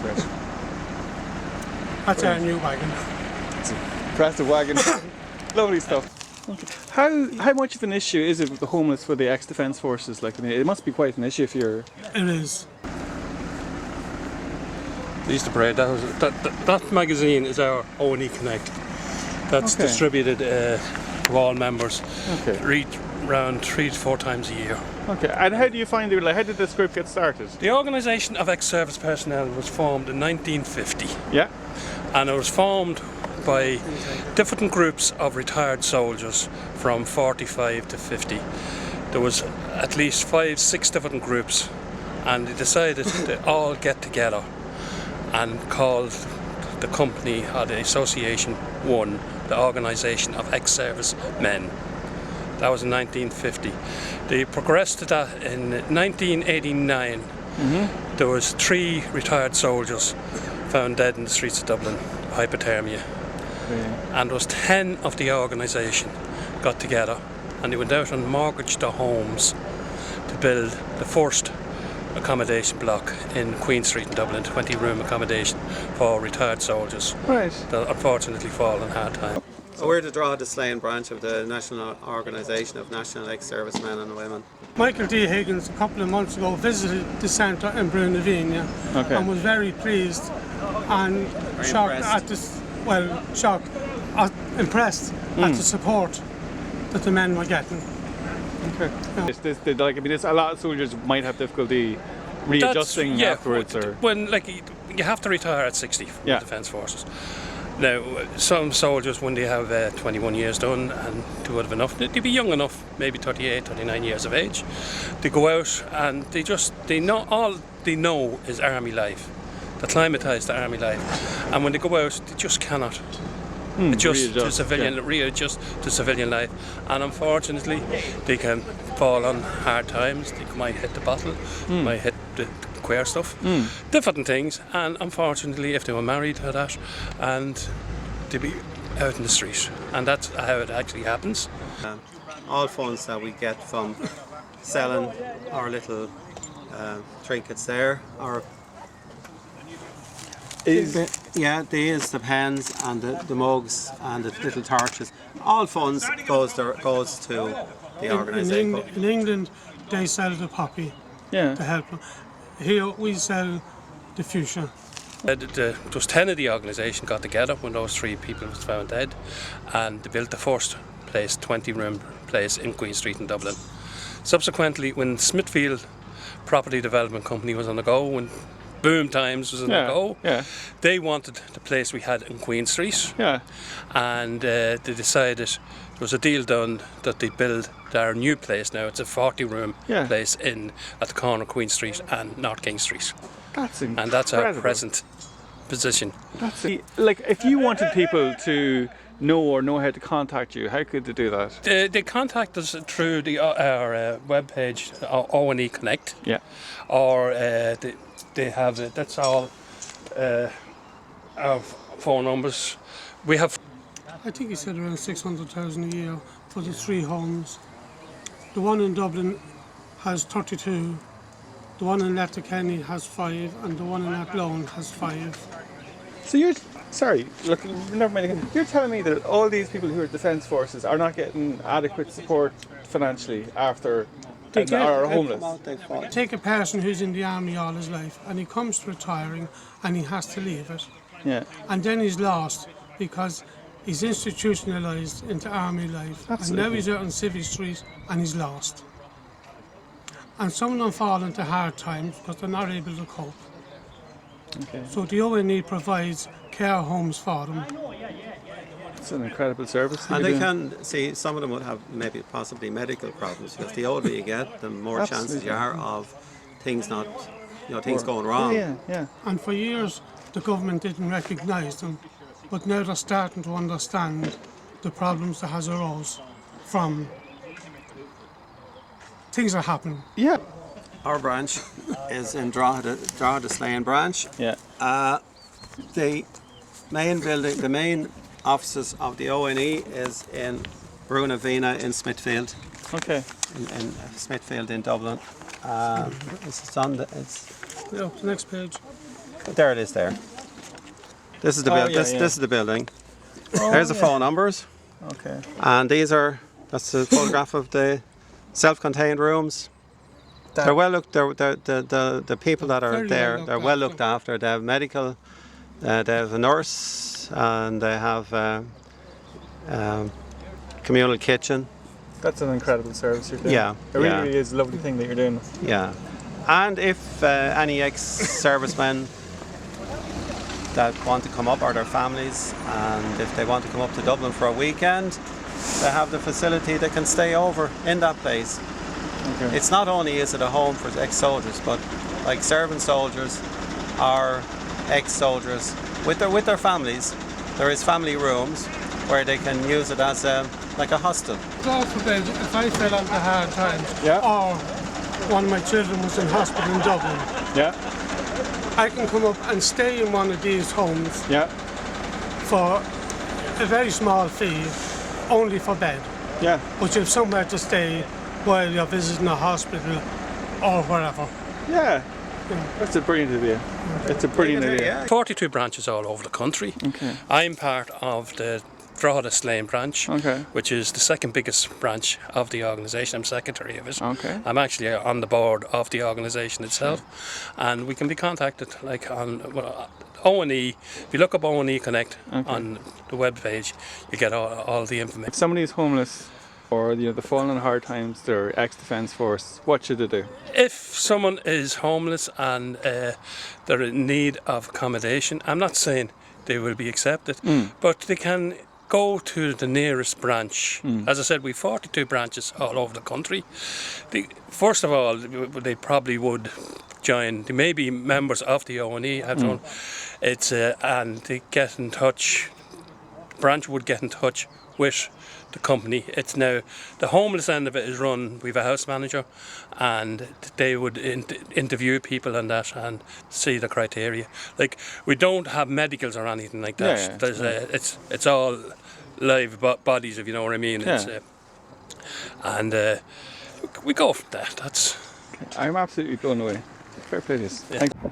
That's great. That's our new wagon. It's a impressive wagon. Lovely stuff. Okay. How much of an issue is it with the homeless for the ex-defence forces? Like, I mean, it must be quite an issue if you're... It is. The Easter Parade, that magazine is our O&E Connect. That's distributed to all members. Okay. Around 3 to 4 times a year. Okay. And how do you find it? Like, how did this group get started? The Organisation of Ex-Service Personnel was formed in 1950. Yeah. And it was formed by different groups of retired soldiers from 45 to 50. There was at least 5-6 different groups, and they decided to all get together and called the company or the association one, the Organisation of Ex-Service Men. That was in 1950. They progressed to that in 1989. There was 3 retired soldiers found dead in the streets of Dublin, hypothermia. And there was 10 of the organisation got together and they went out and mortgaged their homes to build the first accommodation block in Queen Street in Dublin, 20-room accommodation for retired soldiers. Right. That unfortunately fall in hard time. So we're the Drogheda Slane branch of the National Organisation of National Ex-Service Men and Women. Michael D. Higgins a couple of months ago visited the centre in Brunavina and was very pleased and impressed at the support that the men were getting. Okay. A lot of soldiers might have difficulty readjusting afterwards. When you have to retire at 60 from the Defence Forces. Now, some soldiers, when they have 21 years done and they would have enough, they'd be young enough, maybe 38, 39 years of age, they go out and all they know is army life. They're acclimatised to army life. And when they go out, they just cannot readjust to civilian life. And unfortunately, they can fall on hard times. They might hit the bottle, might hit the queer stuff, different things. And unfortunately, if they were married to that, and they'd be out in the street. And that's how it actually happens. All funds that we get from selling our little trinkets there, the pens and the mugs and the little torches. All funds goes to the organisation. In England, they sell the poppy to help them. Here we sell the fuchsia. Just 10 of the organisation got together when those 3 people was found dead, and they built the first place, 20-room place in Queen Street in Dublin. Subsequently, when Smithfield Property Development Company was on the go, when Boom Times was on the go, they wanted the place we had in Queen Street, and they decided there was a deal done that they build our new place now. It's a 40-room place at the corner of Queen Street and North King Street. That's incredible. And that's our present position. If you wanted people to know how to contact you, how could they do that? They contact us through our webpage, O&E Connect, or they have it. That's all our phone numbers. We have. I think he said around 600,000 a year for the 3 homes. The one in Dublin has 32. The one in Letterkenny has 5, and the one in Athlone has 5. So you're never mind again. You're telling me that all these people who are Defence Forces are not getting adequate support financially after are homeless? Take a person who's in the army all his life and he comes to retiring and he has to leave it. And then he's lost because he's institutionalised into army life. Absolutely. And now he's out on Civvy Street and he's lost. And some of them fall into hard times because they're not able to cope. So the O&E provides care homes for them. It's an incredible service. And they can see some of them would have possibly medical problems, because the older you get, the more chances you are of things going wrong. And for years the government didn't recognise them, but now they're starting to understand the problems that has arose from things that happen. Our branch is in Drogheda Slane branch. The main building, the main offices of the O&E is in Brunavina in Smithfield. In Smithfield in Dublin. The next page. There it is. There. This is the this is the building. There's the phone numbers. Okay. And that's a photograph of the self-contained rooms. They're well looked. The people that are there, they're well looked after. They have medical. They have a nurse, and they have communal kitchen. That's an incredible service you're doing. Yeah, it really is a lovely thing that you're doing. Yeah, and if any ex-servicemen that want to come up, or their families, and if they want to come up to Dublin for a weekend, they have the facility. They can stay over in that place. Okay. It's not only is it a home for ex-soldiers, but like serving soldiers or ex-soldiers with their families. There is family rooms where they can use it as like a hostel. God forbid, if I fell onto hard times, or one of my children was in hospital in Dublin, I can come up and stay in one of these homes for a very small fee, only for bed. But you have somewhere to stay while you're visiting a hospital or wherever. That's a brilliant idea. It's a brilliant idea. 42 branches all over the country. Okay. I'm part of the Drogheda Slane branch, Okay. which is the second biggest branch of the organisation. I'm secretary of it. Okay. I'm actually on the board of the organisation itself, and we can be contacted like on O&E. If you look up O&E Connect on the web page, you get all the information. If somebody is homeless, or they've fallen on hard times, they're ex-defence force, what should they do? If someone is homeless and they're in need of accommodation, I'm not saying they will be accepted, but they can go to the nearest branch. As I said, we've 42 branches all over the country. First of all, they probably would join. They may be members of the O&E. And they get in touch. The branch would get in touch with the company. It's now the homeless end of it is run. We've a house manager, and they would interview people and that and see the criteria. Like, we don't have medicals or anything like that. It's all live bodies, if you know what I mean. We go from that. That's. I'm absolutely blown away. Fair play to you. Thank you.